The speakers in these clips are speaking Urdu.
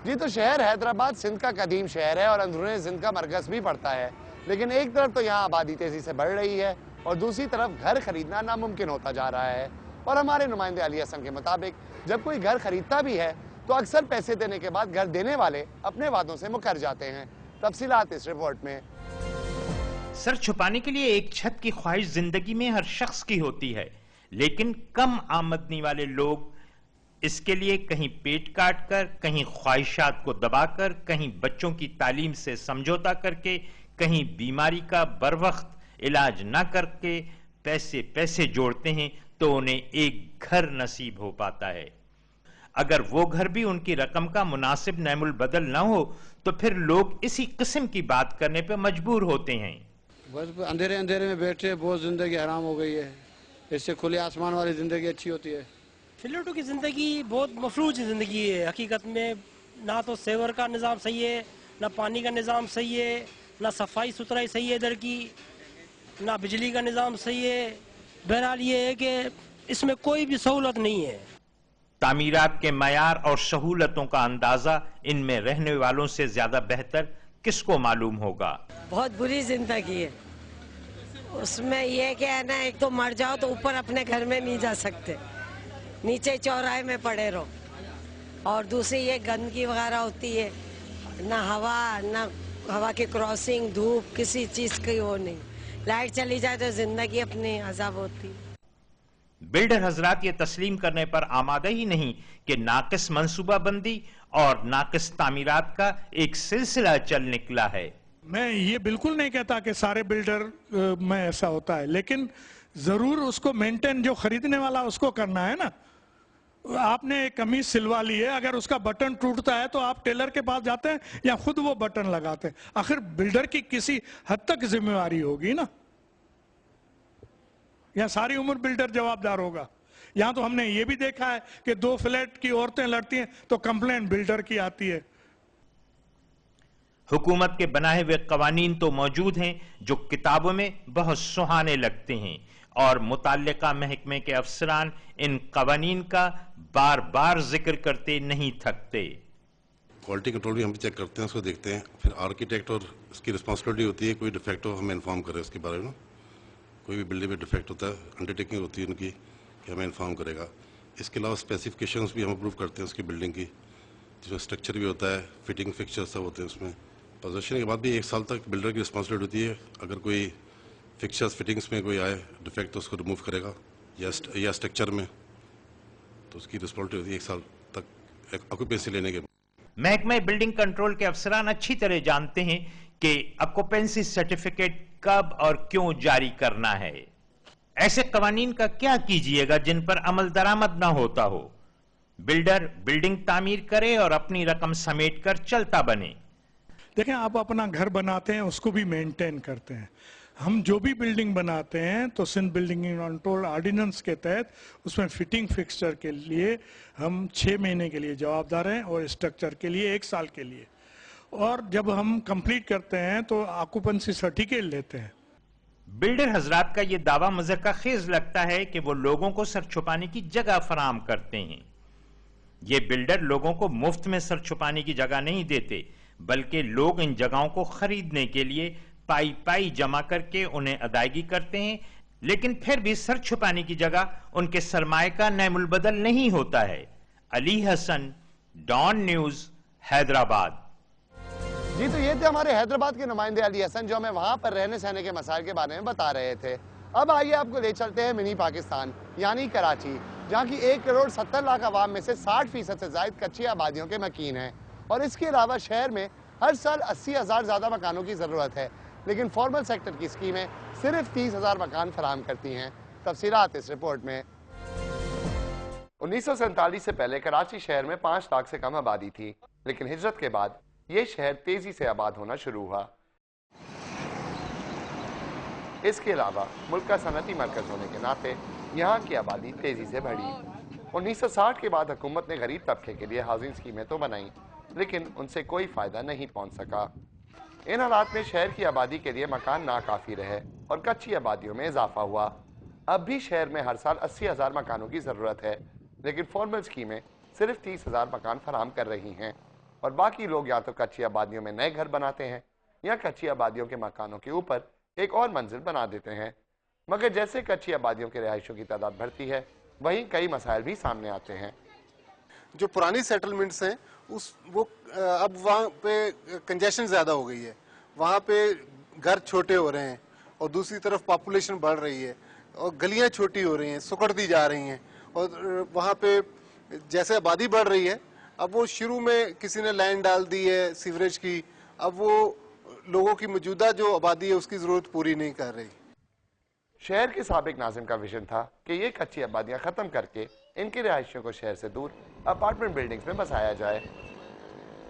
جی تو شہر حیدرآباد سندھ کا قدیم شہر ہے اور اندرون سندھ کا مرکز بھی پڑتا ہے، لیکن ایک طرف تو یہاں آبادی تیزی سے بڑھ رہی ہے اور دوسری طرف گھر خریدنا ناممکن ہوتا جا رہا ہے۔ اور ہمارے نمائندے علی حسن کے مطابق جب کوئی گھر خریدتا بھی ہے تو اکثر پیسے دینے کے بعد گھر دینے والے اپنے وعدوں سے مکر جاتے ہیں۔ تفصیلات اس رپورٹ میں۔ سر چھپانے کے لیے ایک چھت کی خواہش زندگی میں ہر شخص کی ہوتی ہے، لیکن کم آمدنی والے لوگ اس کے لیے کہیں پیٹ کاٹ کر، کہیں خواہشات کو دبا کر، کہیں بچوں کی تعلیم سے سمجھوتا کر کے، کہیں بیماری کا بروقت علاج نہ کر کے پیسے جوڑتے ہیں تو انہیں ایک گھر نصیب ہو پاتا ہے۔ اگر وہ گھر بھی ان کی رقم کا مناسب نعم البدل نہ ہو تو پھر لوگ اسی قسم کی بات کرنے پہ مجبور ہوتے ہیں۔ بس اندھیرے میں بیٹھے بہت زندگی حرام ہو گئی ہے، اس سے کھلے آسمان والی زندگی اچھی ہوتی ہے۔ فلیٹوں کی زندگی بہت مفلوج زندگی ہے، حقیقت میں نہ تو سیور کا نظام صحیح ہے، نہ پانی کا نظام صحیح ہے، نہ صفائی ستھرائی صحیح ہے ادھر کی، نہ بجلی کا نظام صحیح ہے۔ بہرحال یہ ہے کہ اس میں کوئی بھی سہولت نہیں ہے۔ تعمیرات کے معیار اور سہولتوں کا اندازہ ان میں رہنے والوں سے زیادہ بہتر کس کو معلوم ہوگا؟ بہت بری زندگی ہے، اس میں یہ کہ ہے نا، ایک تو مر جاؤ تو اوپر اپنے گھر میں نہیں جا سکتے، نیچے چوراہے میں پڑے رہو، اور دوسری یہ گندگی وغیرہ ہوتی ہے، نہ ہوا کی کراسنگ، دھوپ، کسی چیز کی وہ نہیں، لائٹ چلی جائے تو زندگی اپنی عذاب ہوتی۔ بلڈر حضرات یہ تسلیم کرنے پر آمادہ ہی نہیں کہ ناقص منصوبہ بندی اور ناقص تعمیرات کا ایک سلسلہ چل نکلا ہے۔ میں یہ بالکل نہیں کہتا کہ سارے بلڈر میں ایسا ہوتا ہے، لیکن ضرور اس کو مینٹین، جو خریدنے والا اس کو کرنا ہے نا۔ آپ نے ایک قمیض سلوا لی ہے، اگر اس کا بٹن ٹوٹتا ہے تو آپ ٹیلر کے پاس جاتے ہیں یا خود وہ بٹن لگاتے ہیں؟ آخر بلڈر کی کسی حد تک ذمہ داری ہوگی نا، یا ساری عمر بلڈر جواب دار ہوگا؟ یہاں تو ہم نے یہ بھی دیکھا ہے کہ 2 فلیٹ کی عورتیں لڑتی ہیں تو کمپلین بلڈر کی آتی ہے۔ حکومت کے بنائے ہوئے قوانین تو موجود ہیں جو کتابوں میں بہت سہانے لگتے ہیں، اور متعلقہ محکمے کے افسران ان قوانین کا بار بار ذکر کرتے نہیں تھکتے۔ کوالٹی کنٹرول بھی ہم چیک کرتے ہیں، اس کو دیکھتے ہیں، پھر آرکیٹیکٹ اور اس کی رسپانسبلٹی ہوتی ہے کوئی ڈیفیکٹ ہو ہمیں انفارم کرے اس کے بارے میں۔ کوئی بھی بلڈنگ میں ڈیفیکٹ ہوتا ہے، انڈر ٹیکنگ ہوتی ہے ان کی کہ ہمیں انفارم کرے گا۔ اس کے علاوہ اسپیسیفکیشنز بھی ہم اپروو کرتے ہیں اس کی بلڈنگ کی، جس میں اسٹرکچر بھی ہوتا ہے، فٹنگ فکسچر سب ہوتے ہیں اس میں۔ پوزیشن کے بعد بھی 1 سال تک بلڈر کی رسپانسبلٹی ہوتی ہے، اگر کوئی فکسچرز فٹنگز میں کوئی آئے ڈیفیکٹ تو اس کو ریموو کرے گا، یا اسٹرکچر میں، تو اس کی رسپانسبلٹی ہوتی ہے 1 سال تک آکوپینسی لینے کے بعد۔ محکمہ بلڈنگ کنٹرول کے افسران اچھی طرح جانتے ہیں کہ آکوپینسی سرٹیفکیٹ کب اور کیوں جاری کرنا ہے۔ ایسے قوانین کا کیا کیجئے گا جن پر عمل درآمد نہ ہوتا ہو؟ بلڈر بلڈنگ تعمیر کرے اور اپنی رقم سمیٹ کر چلتا بنے۔ دیکھیں، آپ اپنا گھر بناتے ہیں، اس کو بھی مینٹین کرتے ہیں۔ ہم جو بھی بلڈنگ بناتے ہیں تو سندھ بلڈنگ کنٹرول آرڈیننس کے تحت اس میں فٹنگ فکسچر کے لیے ہم 6 مہینے کے لیے جواب دار ہیں، اور اسٹرکچر کے لیے 1 سال کے لیے، اور جب ہم کمپلیٹ کرتے ہیں تو آکوپنسی سرٹیفکیٹ لیتے ہیں۔ بلڈر حضرات کا یہ دعویٰ مضحکہ خیز لگتا ہے کہ وہ لوگوں کو سر چھپانے کی جگہ فراہم کرتے ہیں۔ یہ بلڈر لوگوں کو مفت میں سر چھپانے کی جگہ نہیں دیتے، بلکہ لوگ ان جگہوں کو خریدنے کے لیے پائی جمع کر کے انہیں ادائیگی کرتے ہیں، لیکن پھر بھی سر چھپانے کی جگہ ان کے سرمایہ کا نعم البدل نہیں ہوتا ہے۔ علی حسن، ڈان نیوز، حیدرآباد۔ جی تو یہ تھے ہمارے حیدرآباد کے نمائندے علی حسن، جو ہمیں وہاں پر رہنے سہنے کے مسائل کے بارے میں بتا رہے تھے۔ اب آئیے آپ کو لے چلتے ہیں منی پاکستان یعنی کراچی، جہاں کی 1,70,00,000 عوام میں سے 60% سے زائد کچی آبادیوں کے مکین ہیں، اور اس کے علاوہ شہر میں ہر سال 80,000 زیادہ مکانوں کی ضرورت ہے، لیکن فارمل سیکٹر کی اسکیمیں صرف 30,000 مکان فراہم کرتی ہیں۔ تفصیلات اس رپورٹ میں۔ 1947 سے پہلے کراچی شہر میں 5 لاکھ سے کم آبادی تھی، لیکن ہجرت کے بعد یہ شہر تیزی سے آباد ہونا شروع ہوا۔ اس کے علاوہ ملک کا صنعتی مرکز ہونے کے ناطے یہاں کی آبادی تیزی سے بڑھی۔ 1960 کے بعد حکومت نے غریب طبقے کے لیے ہاؤسنگ اسکیمیں تو بنائیں، لیکن ان سے کوئی فائدہ نہیں پہنچ سکا۔ ان حالات میں شہر کی آبادی کے لیے مکان ناکافی رہے اور کچی آبادیوں میں اضافہ ہوا۔ اب بھی شہر میں ہر سال 80,000 مکانوں کی ضرورت ہے، لیکن فارمل اسکیمیں صرف 30,000 مکان فراہم کر رہی ہیں۔ اور باقی لوگ یا تو کچی آبادیوں میں نئے گھر بناتے ہیں یا کچی آبادیوں کے مکانوں کے اوپر ایک اور منزل بنا دیتے ہیں. مگر جیسے کچی آبادیوں کے رہائشوں کی تعداد بڑھتی ہے وہیں کئی مسائل بھی سامنے آتے ہیں. جو پرانی سیٹلمنٹس ہیں وہ اب وہاں پہ کنجیشن زیادہ ہو گئی ہے, وہاں پہ گھر چھوٹے ہو رہے ہیں اور دوسری طرف پاپولیشن بڑھ رہی ہے اور گلیاں چھوٹی ہو رہی ہیں, سکڑتی جا رہی ہیں, اور وہاں پہ جیسے آبادی بڑھ رہی ہے اب وہ شروع میں کسی نے لینڈ ڈال دی ہے سیوریج کی, اب وہ لوگوں کی موجودہ جو آبادی ہے اس کی ضرورت پوری نہیں کر رہی. شہر کے سابق ناظم کا ویژن تھا کہ یہ کچی آبادیاں ختم کر کے ان کی رہائشیوں کو شہر سے دور اپارٹمنٹ بلڈنگز میں بسایا جائے.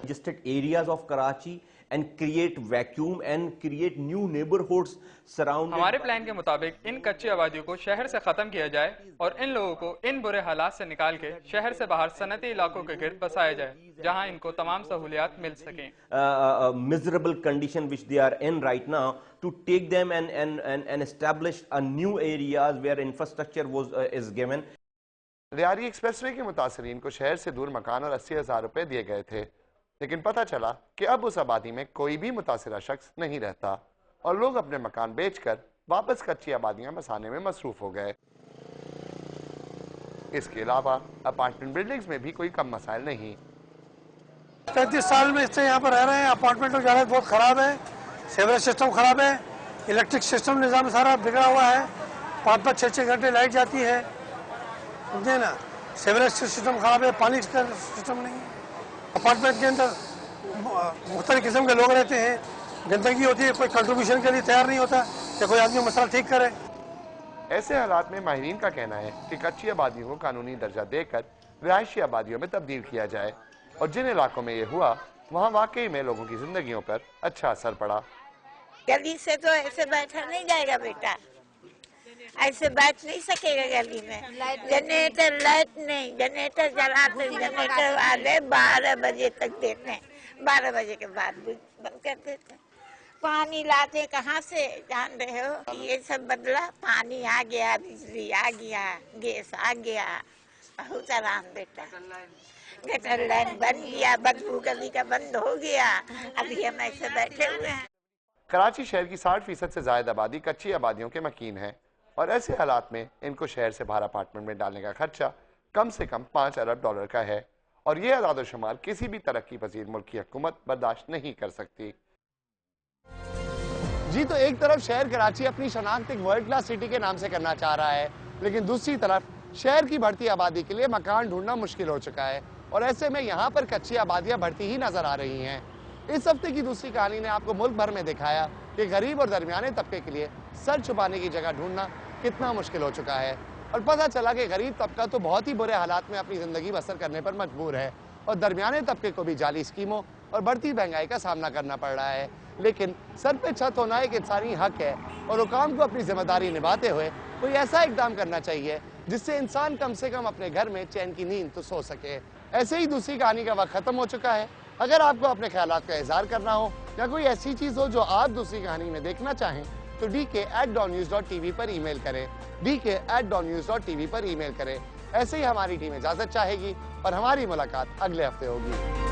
congested areas of Karachi and create vacuum and create new neighborhoods surrounding. ہمارے پلان کے مطابق ان کچی آبادیوں کو شہر سے ختم کیا جائے اور ان لوگوں کو ان برے حالات سے نکال کے شہر سے باہر صنعتی علاقوں کے گرد بسایا جائے جہاں ان کو تمام سہولیات مل سکیں. Miserable condition which they are in right now, to take them and establish a new areas where infrastructure is given. ریاری ایکسپریس وے کے متاثرین کو شہر سے دور مکان اور 80,000 روپے دیے گئے تھے, لیکن پتہ چلا کہ اب اس آبادی میں کوئی بھی متاثرہ شخص نہیں رہتا اور لوگ اپنے مکان بیچ کر واپس کچی آبادیاں بسانے میں مصروف ہو گئے. اس کے علاوہ اپارٹمنٹ بلڈنگز میں بھی کوئی کم مسائل نہیں. 35 سال میں اس سے یہاں پر رہ رہے ہیں. اپارٹمنٹ کی حالت بہت خراب ہے, سیوریج سسٹم خراب ہے, الیکٹرک سسٹم نظام سارا بگڑا ہوا ہے, 5-5 6-6 گھنٹے لائٹ جاتی ہے, سمجھے نا, سیوریج سسٹم خراب ہے, پانی کا سسٹم نہیں ہے. اپارٹمنٹ کے اندر مختلف قسم کے لوگ رہتے ہیں, گندگی ہوتی ہے, کوئی کنٹریبیوشن کے لیے تیار نہیں ہوتا کہ کوئی آدمی مسئلہ ٹھیک کرے. ایسے حالات میں ماہرین کا کہنا ہے کہ کچی آبادیوں کو قانونی درجہ دے کر رہائشی آبادیوں میں تبدیل کیا جائے, اور جن علاقوں میں یہ ہوا وہاں واقعی میں لوگوں کی زندگیوں پر اچھا اثر پڑا. گلی سے تو ایسے بیٹھا نہیں جائے گا بیٹا, ایسے بیٹھ نہیں سکے گا گلی میں. جنریٹر لائٹ نہیں, جنریٹر جلاتے, جنریٹر والے 12 بجے تک دیتے, 12 بجے کے بعد بند کر دیتے. پانی لاتے کہاں سے جان رہے ہو, یہ سب بدلا, پانی آ گیا, بجلی آ گیا, گیس آ گیا, بہت آرام بیٹا. گٹر لائن بن گیا, بدبو گلی کا بند ہو گیا, ابھی ہم ایسے بیٹھے ہوئے ہیں. کراچی شہر کی 60% سے زائد آبادی کچی آبادیوں کے مکین ہے, اور ایسے حالات میں ان کو شہر سے باہر اپارٹمنٹ میں ڈالنے کا خرچہ کم سے کم $5 ارب کا ہے, اور یہ اعداد و شمار کسی بھی ترقی پذیر ملک کی حکومت برداشت نہیں کر سکتی. جی تو ایک طرف شہر کراچی اپنی شناخت ایک ورلڈ کلاس سٹی کے نام سے کرنا چاہ رہا ہے, لیکن دوسری طرف شہر کی بڑھتی آبادی کے لیے مکان ڈھونڈنا مشکل ہو چکا ہے, اور ایسے میں یہاں پر کچی آبادیاں بڑھتی ہی نظر آ رہی ہیں. اس ہفتے کی دوسری کہانی نے آپ کو ملک بھر میں دکھایا کہ غریب اور درمیانے طبقے کے لیے سر چھپانے کی جگہ ڈھونڈنا کتنا مشکل ہو چکا ہے, اور پتہ چلا کہ غریب طبقہ تو بہت ہی برے حالات میں اپنی زندگی بسر کرنے پر مجبور ہے, اور درمیانے طبقے کو بھی جعلی اسکیموں اور بڑھتی مہنگائی کا سامنا کرنا پڑ رہا ہے. لیکن سر پہ چھت ہونا ایک انسانی حق ہے, اور حکام کو اپنی ذمہ داری نبھاتے ہوئے کوئی ایسا اقدام کرنا چاہیے جس سے انسان کم سے کم اپنے گھر میں چین کی نیند تو سو سکے. ایسے ہی دوسری کہانی کا وقت ختم ہو چکا ہے. اگر آپ کو اپنے خیالات کا اظہار کرنا ہو یا کوئی ایسی چیز ہو جو آپ دوسری کہانی میں دیکھنا چاہیں تو dk@dawnnews.tv پر ای میل کریں, dk@dawnnews.tv پر ای میل کریں. ایسے ہی ہماری ٹیم اجازت چاہے گی اور ہماری ملاقات اگلے ہفتے ہوگی.